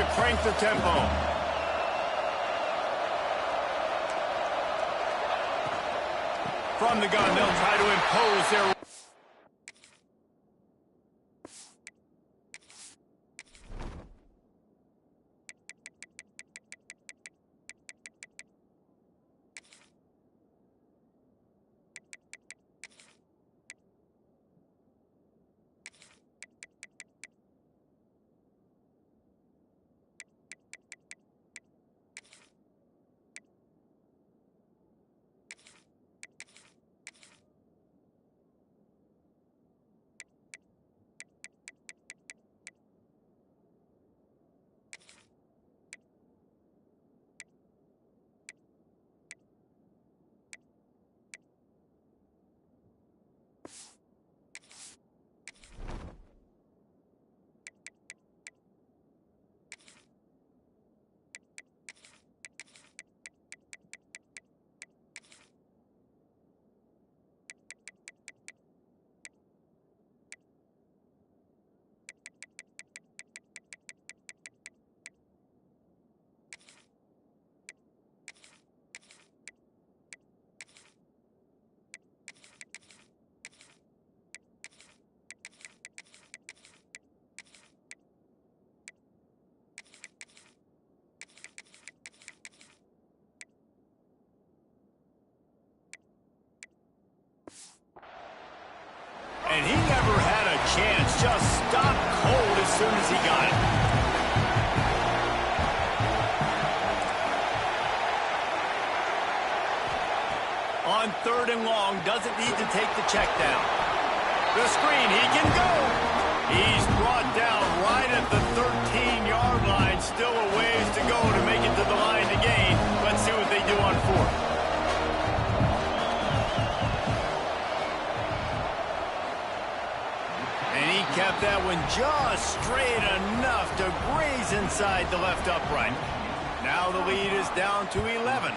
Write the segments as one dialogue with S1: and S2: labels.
S1: to crank the tempo. From the gun, they'll try to impose their... And he never had a chance, just stopped cold as soon as he got it. On 3rd and long, doesn't need to take the check down. The screen, he can go. He's brought down right at the 13-yard line. Still a ways to go to make it to the line to gain. Let's see what they do on 4th. Kept that one just straight enough to graze inside the left upright. Now the lead is down to 11.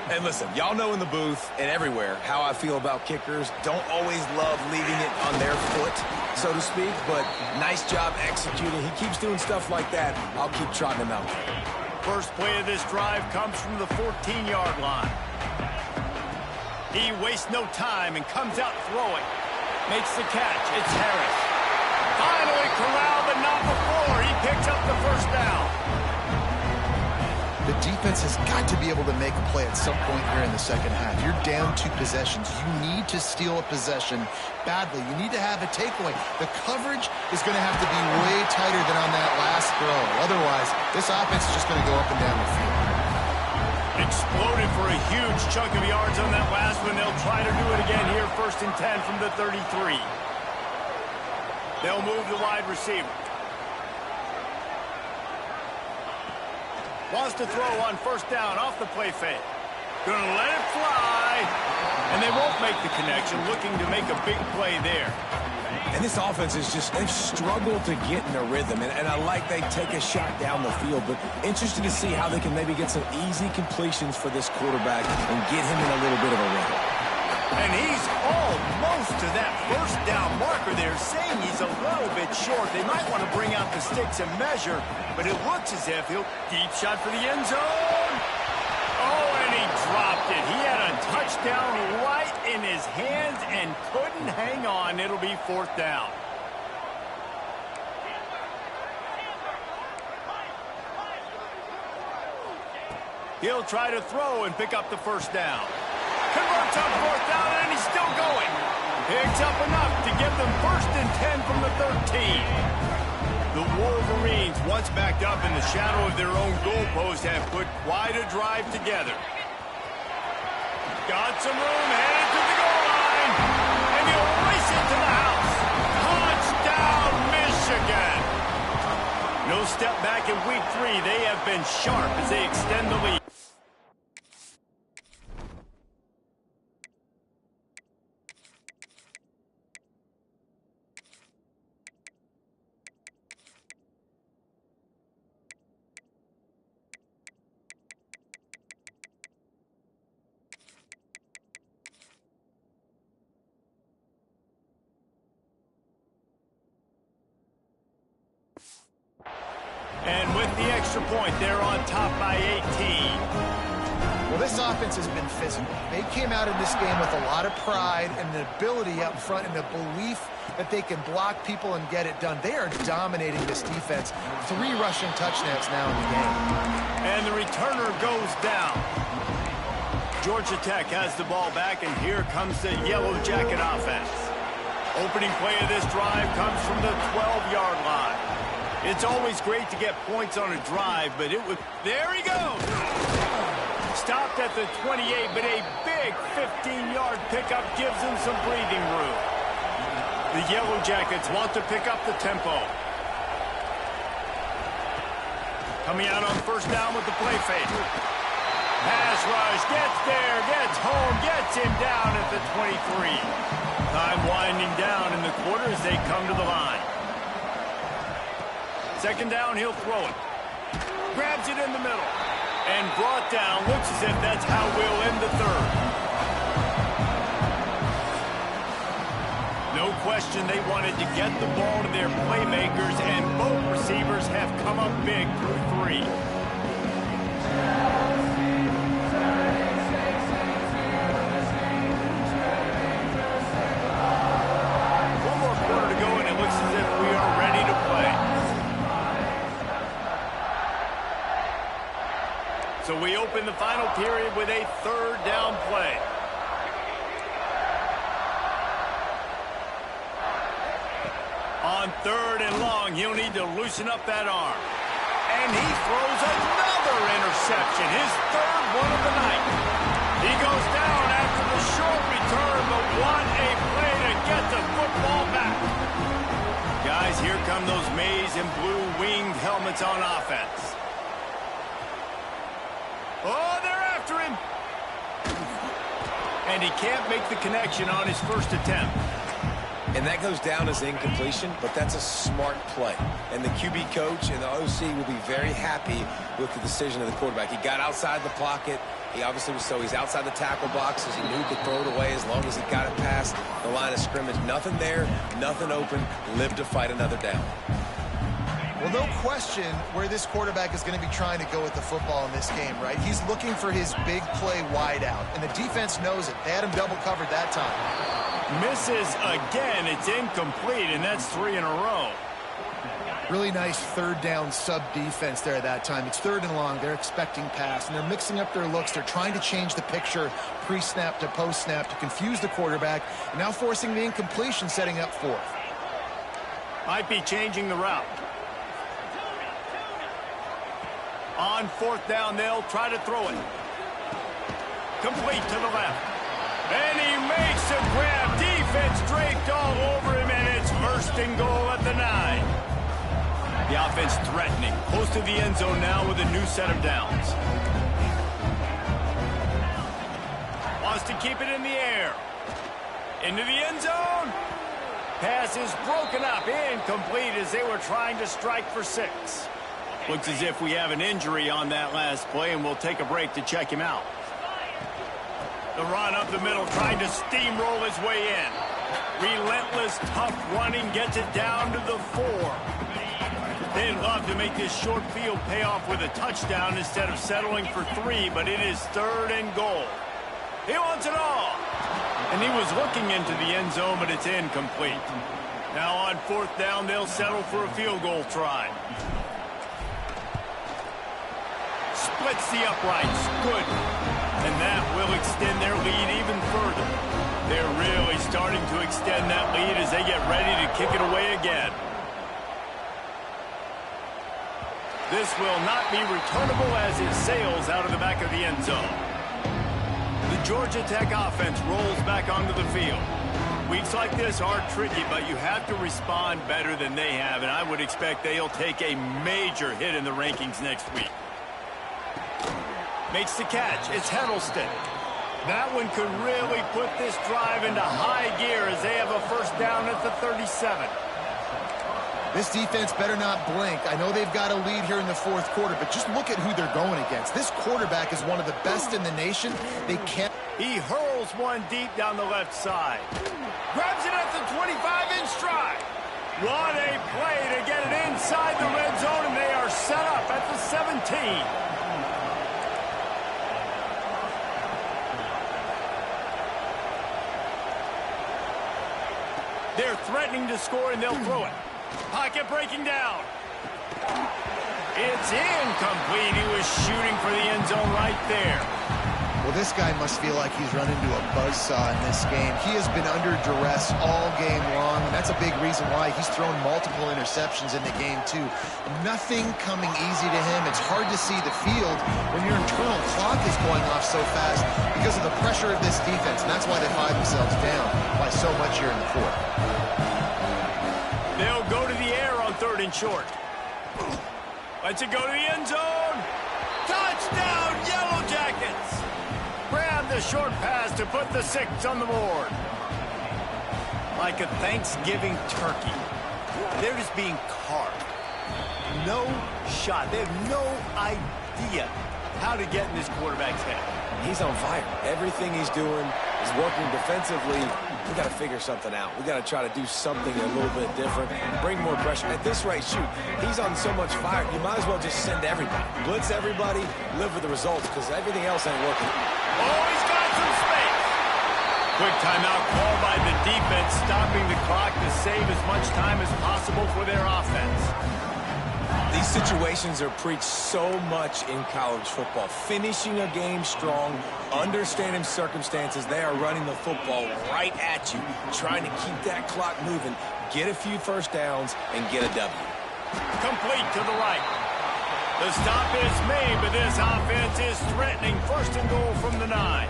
S2: And listen, y'all know in the booth and everywhere how I feel about kickers. Don't always love leaving it on their foot, so to speak, but nice job executing. He keeps doing stuff like that. I'll keep trotting him out.
S1: First play of this drive comes from the 14-yard line. He wastes no time and comes out throwing. Makes the catch. It's Harris. Finally corralled, but not before. He picks up the first down.
S3: The defense has got to be able to make a play at some point here in the second half. You're down 2 possessions. You need to steal a possession badly. You need to have a takeaway. The coverage is going to have to be way tighter than on that last throw. Otherwise, this offense is just going to go up and down the field.
S1: Exploded for a huge chunk of yards on that last one. They'll try to do it again here, 1st and 10 from the 33. They'll move the wide receiver. Wants to throw on 1st down off the play fake. Gonna let it fly. And they won't make the connection, looking to make a big play there.
S2: And this offense is just, they've struggled to get in a rhythm. And I like they take a shot down the field, but interested to see how they can maybe get some easy completions for this quarterback and get him in a little bit of a rhythm.
S1: And he's almost to that 1st down marker there, saying he's a little bit short. They might want to bring out the sticks and measure, but it looks as if he'll... Deep shot for the end zone. Oh, and he dropped it. He had a touchdown right in his hands and couldn't hang on. It'll be 4th down. He'll try to throw and pick up the 1st down. Converts on 4th down, and he's still going. Picks up enough to give them 1st and 10 from the 13. The Wolverines, once backed up in the shadow of their own goalpost, have put quite a drive together. Got some room, headed to the goal line, and he'll race it to the house. Touchdown, Michigan! No step back in week 3. They have been sharp as they extend the lead. And with the extra point, they're on top by 18.
S3: Well, this offense has been physical. They came out in this game with a lot of pride and the ability up front and the belief that they can block people and get it done. They are dominating this defense. 3 rushing touchdowns now in the game.
S1: And the returner goes down. Georgia Tech has the ball back, and here comes the Yellow Jacket offense. Opening play of this drive comes from the 12-yard line. It's always great to get points on a drive, but it would... There he goes! Stopped at the 28, but a big 15-yard pickup gives him some breathing room. The Yellow Jackets want to pick up the tempo. Coming out on first down with the play fake. Pass rush, gets there, gets home, gets him down at the 23. Time winding down in the quarter as they come to the line. Second down, he'll throw it. Grabs it in the middle. And brought down. Looks as if that's how we'll end the third. No question they wanted to get the ball to their playmakers, and both receivers have come up big through 3. One more quarter to go, and it looks as if we are ready to play. So we open the final period with a third down play. On third and long, he'll need to loosen up that arm. And he throws another interception, his third one of the night. He goes down after the short return, but what a play to get the football back. Guys, here come those maize and blue winged helmets on offense. Oh, they're after him. And he can't make the connection on his first attempt.
S2: And that goes down as incompletion, but that's a smart play. And the QB coach and the OC will be very happy with the decision of the quarterback. He got outside the pocket. He obviously was he's outside the tackle boxes. He knew he could throw it away as long as he got it past the line of scrimmage. Nothing there, nothing open. Live to fight another down.
S3: Well, no question where this quarterback is going to be trying to go with the football in this game, right? He's looking for his big play wide out, and the defense knows it. They had him double covered that time.
S1: Misses again. It's incomplete, and that's 3 in a row.
S3: Really nice third down sub defense there that time. It's third and long. They're expecting pass, and they're mixing up their looks. They're trying to change the picture pre-snap to post-snap to confuse the quarterback, and now forcing the incompletion, setting up fourth.
S1: Might be changing the route. On fourth down, they'll try to throw it. Complete to the left. And he makes a grab. Defense draped all over him, and it's first and goal at the 9. The offense threatening. Close to the end zone now with a new set of downs. Wants to keep it in the air. Into the end zone. Pass is broken up. Incomplete as they were trying to strike for 6. Looks as if we have an injury on that last play, and we'll take a break to check him out. The run up the middle, trying to steamroll his way in. Relentless, tough running, gets it down to the 4. They'd love to make this short field pay off with a touchdown instead of settling for 3, but it is third and goal. He wants it all. And he was looking into the end zone, but it's incomplete. Now on fourth down, they'll settle for a field goal try. Splits the uprights. Good. And that will extend their lead even further. They're really starting to extend that lead as they get ready to kick it away again. This will not be returnable as it sails out of the back of the end zone. The Georgia Tech offense rolls back onto the field. Weeks like this are tricky, but you have to respond better than they have, and I would expect they'll take a major hit in the rankings next week. Makes the catch. It's Huddleston. That one could really put this drive into high gear as they have a first down at the 37.
S3: This defense better not blink. I know they've got a lead here in the fourth quarter, but just look at who they're going against. This quarterback is one of the best in the nation. They can't.
S1: He hurls one deep down the left side. Grabs it at the 25 in stride. What a play to get it inside the red zone, and they are set 17. They're threatening to score, and they'll throw it. Pocket breaking down. It's incomplete. He was shooting for the end zone right there.
S3: Well, this guy must feel like he's run into a buzzsaw in this game. He has been under duress all game long, and that's a big reason why he's thrown multiple interceptions in the game, too. Nothing coming easy to him. It's hard to see the field when your internal clock is going off so fast because of the pressure of this defense, and that's why they find themselves down by so much here in the fourth.
S1: They'll go to the air on 3rd and short. Let's it go to the end zone. Touchdown, Yellow Jackets! Grab the short pass to put the 6 on the board. Like a Thanksgiving turkey. They're just being carved. No shot. They have no idea how to get in this quarterback's head.
S2: He's on fire. Everything he's doing is working defensively. We got to figure something out. We got to try to do something a little bit different, bring more pressure. At this rate, shoot, he's on so much fire, you might as well just send everybody. Blitz everybody, live with the results, because everything else ain't working.
S1: Oh, he's got some space. Quick timeout called by the defense, stopping the clock to save as much time as possible for their offense.
S2: These situations are preached so much in college football. Finishing a game strong, understanding circumstances. They are running the football right at you, trying to keep that clock moving, get a few first downs, and get a W.
S1: Complete to the right. The stop is made, but this offense is threatening 1st and goal from the 9.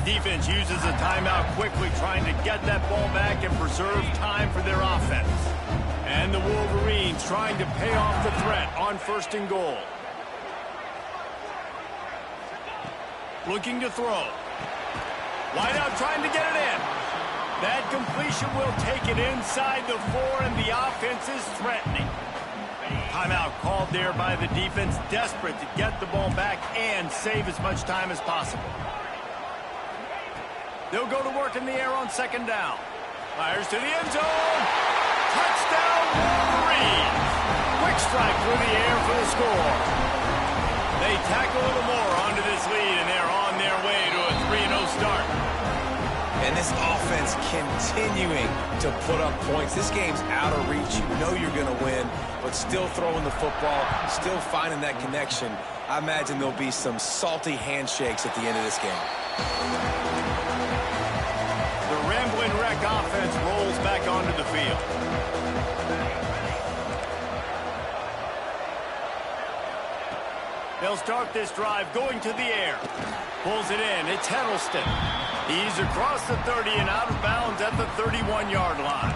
S1: Defense uses a timeout quickly, trying to get that ball back and preserve time for their offense. And the Wolverines trying to pay off the threat on 1st and goal. Looking to throw. Wide out trying to get it in. That completion will take it inside the 4, and the offense is threatening. Timeout called there by the defense, desperate to get the ball back and save as much time as possible. They'll go to work in the air on 2nd down. Fires to the end zone. Touchdown, Wolverines! Quick strike through the air for the score. They tack a little more onto this lead, and they're on their way to a 3-0 start.
S2: And this offense continuing to put up points. This game's out of reach. You know you're going to win, but still throwing the football, still finding that connection. I imagine there'll be some salty handshakes at the end of this game.
S1: The Ramblin' Wreck offense rolls back onto the field. They'll start this drive going to the air. Pulls it in. It's Heddleston. He's across the 30 and out of bounds at the 31-yard line.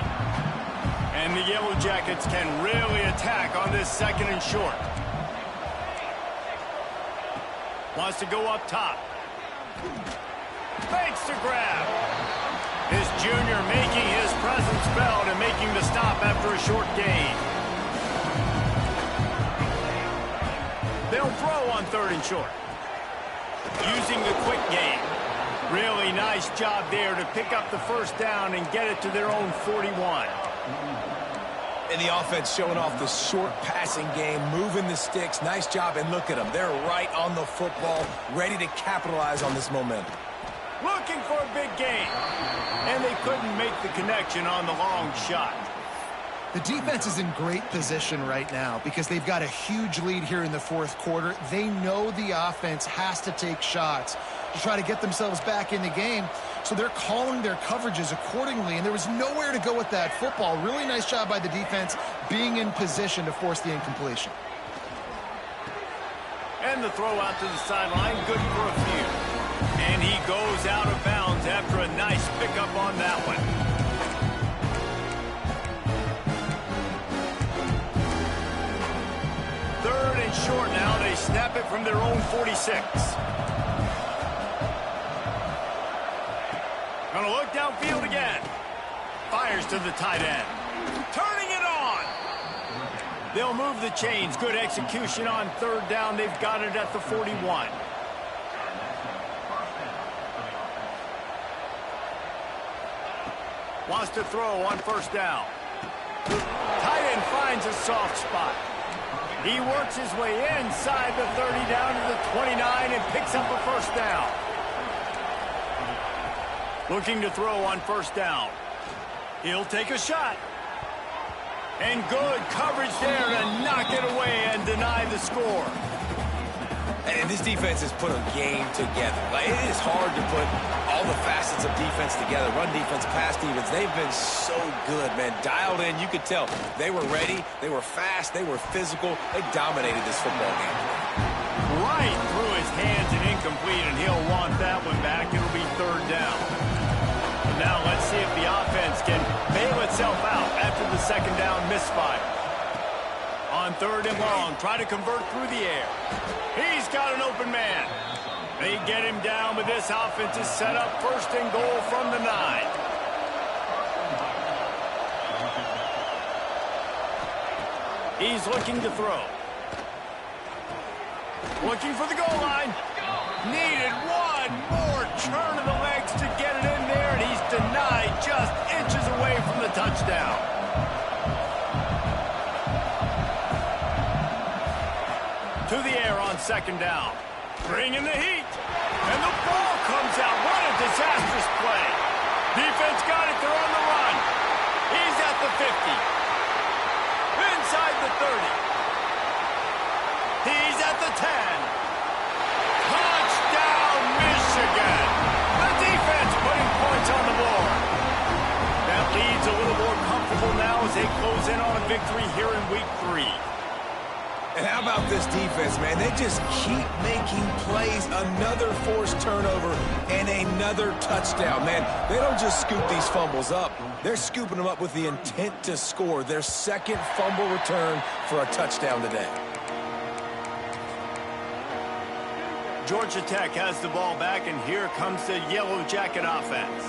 S1: And the Yellow Jackets can really attack on this 2nd and short. Wants to go up top. Fakes to grab. His junior making his presence felt and making the stop after a short gain. They'll throw on 3rd and short. Using the quick game. Really nice job there to pick up the 1st down and get it to their own 41.
S2: And the offense showing off the short passing game, moving the sticks. Nice job, and look at them. They're right on the football, ready to capitalize on this momentum.
S1: Looking for a big gain. And they couldn't make the connection on the long shot.
S3: The defense is in great position right now because they've got a huge lead here in the 4th quarter. They know the offense has to take shots to try to get themselves back in the game, so they're calling their coverages accordingly, and there was nowhere to go with that football. Really nice job by the defense being in position to force the incompletion.
S1: And the throw out to the sideline, good for a few. And he goes out of bounds after a nice pickup on that one. Short now. They snap it from their own 46. Gonna look downfield again. Fires to the tight end. Turning it on. They'll move the chains. Good execution on 3rd down. They've got it at the 41. Wants to throw on 1st down. Tight end finds a soft spot. He works his way inside the 30 down to the 29 and picks up a first down. Looking to throw on first down. He'll take a shot. And good coverage there to knock it away and deny the score.
S2: And this defense has put a game together. Like, it is hard to put all the facets of defense together. Run defense, pass defense. They've been so good, man. Dialed in, you could tell. They were ready. They were fast. They were physical. They dominated this football game.
S1: Right through his hands and incomplete, and he'll want that one back. It'll be third down. Now let's see if the offense can bail itself out after the second down misfire. On third and long, try to convert through the air. He's got an open man. They get him down, but this offense is set up first and goal from the 9. He's looking to throw. Looking for the goal line. Needed one more turn of the legs to get it in there, and he's denied just inches away from the touchdown. To the air on second down. Bring in the heat. And the ball comes out. What a disastrous play. Defense got it. They're on the run. He's at the 50. Inside the 30. He's at the 10. Touchdown, Michigan. The defense putting points on the board. That leads a little more comfortable now as they close in on a victory here in week 3.
S2: And how about this defense, man? They just keep making plays. Another forced turnover and another touchdown, man. They don't just scoop these fumbles up. They're scooping them up with the intent to score. Their second fumble return for a touchdown today.
S1: Georgia Tech has the ball back, and here comes the Yellow Jacket offense.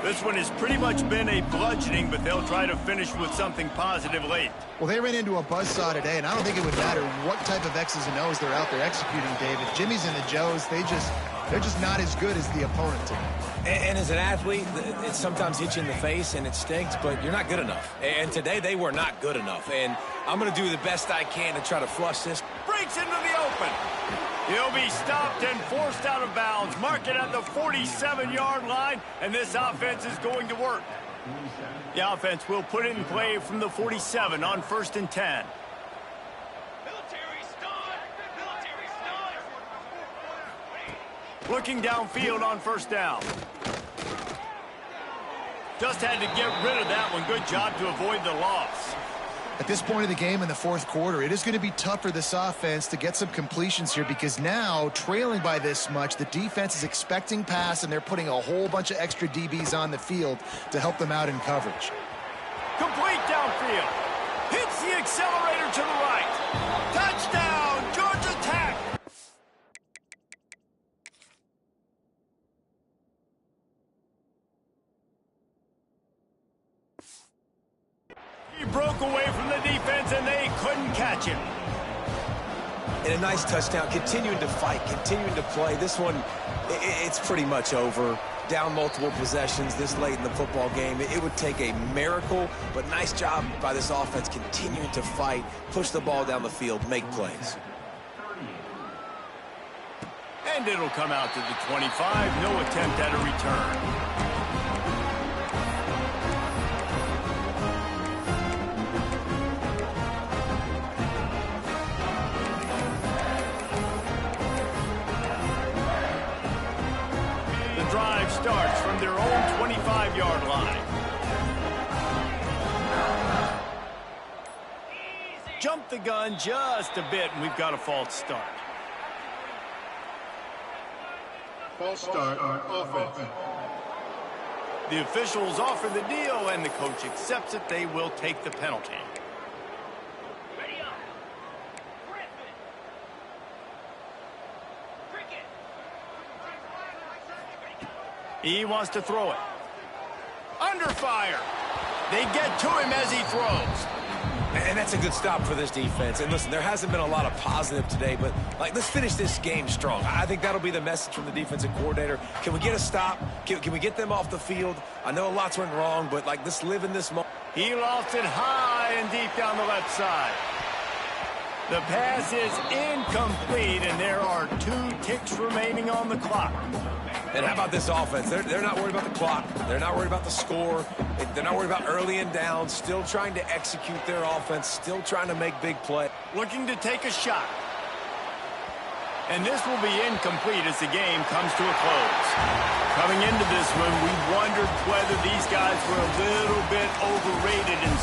S1: This one has pretty much been a bludgeoning, but they'll try to finish with something positive late.
S3: Well, they ran into a buzzsaw today, and I don't think it would matter what type of X's and O's they're out there executing, David. Jimmy's and the Joes, they're just not as good as the opponent today.
S2: And as an athlete, it sometimes hits you in the face and it stinks, but you're not good enough. And today they were not good enough. And I'm going to do the best I can to try to flush this.
S1: Breaks into the open. He'll be stopped and forced out of bounds. Mark it at the 47-yard line, and this offense is going to work. The offense will put it in play from the 47 on 1st and 10. Looking downfield on first down. Just had to get rid of that one. Good job to avoid the loss.
S3: At this point of the game in the fourth quarter, it is going to be tough for this offense to get some completions here because now, trailing by this much, the defense is expecting pass, and they're putting a whole bunch of extra DBs on the field to help them out in coverage.
S1: Complete downfield. Hits the accelerator to the right. Touchdown, Georgia Tech. He broke away from the defense, and they couldn't catch him.
S2: And a nice touchdown, continuing to fight, continuing to play. This one, it's pretty much over. Down multiple possessions this late in the football game. It would take a miracle, but nice job by this offense continuing to fight, push the ball down the field, make plays.
S1: And it'll come out to the 25. No attempt at a return. Drive starts from their own 25-yard line. Jump the gun just a bit, and we've got a false start.
S4: False start on offense.
S1: The officials offer the deal, and the coach accepts it. They will take the penalty. He wants to throw it. Under fire. They get to him as he throws.
S2: And that's a good stop for this defense. And listen, there hasn't been a lot of positive today, but let's finish this game strong. I think that'll be the message from the defensive coordinator. Can we get a stop? Can we get them off the field? I know a lot's went wrong, but let's live in this moment.
S1: He lofts it high and deep down the left side. The pass is incomplete, and there are 2 ticks remaining on the clock.
S2: And how about this offense? They're not worried about the clock. They're not worried about the score. They're not worried about early and down. Still trying to execute their offense. Still trying to make big play.
S1: Looking to take a shot. And this will be incomplete as the game comes to a close. Coming into this one, we wondered whether these guys were a little bit overrated in